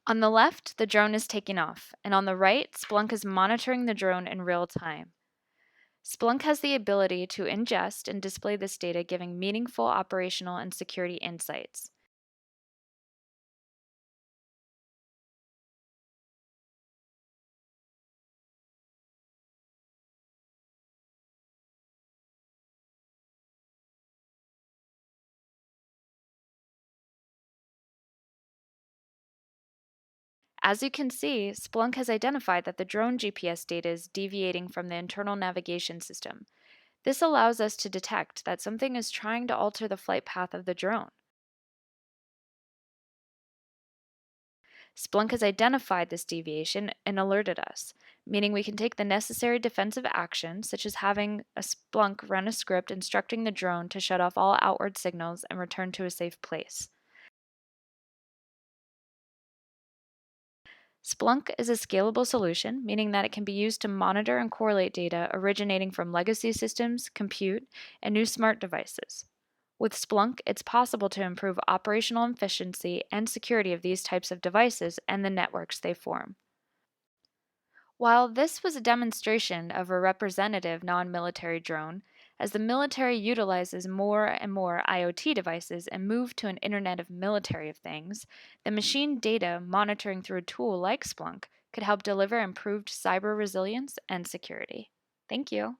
On the left, the drone is taking off, and on the right, Splunk is monitoring the drone in real time. Splunk has the ability to ingest and display this data, giving meaningful operational and security insights. As you can see, Splunk has identified that the drone GPS data is deviating from the internal navigation system. This allows us to detect that something is trying to alter the flight path of the drone. Splunk has identified this deviation and alerted us, meaning we can take the necessary defensive action, such as having a Splunk run a script instructing the drone to shut off all outward signals and return to a safe place. Splunk is a scalable solution, meaning that it can be used to monitor and correlate data originating from legacy systems, compute, and new smart devices. With Splunk, it's possible to improve operational efficiency and security of these types of devices and the networks they form. While this was a demonstration of a representative non-military drone, as the military utilizes more and more IoT devices and move to an Internet of Military of Things, the machine data monitoring through a tool like Splunk could help deliver improved cyber resilience and security. Thank you.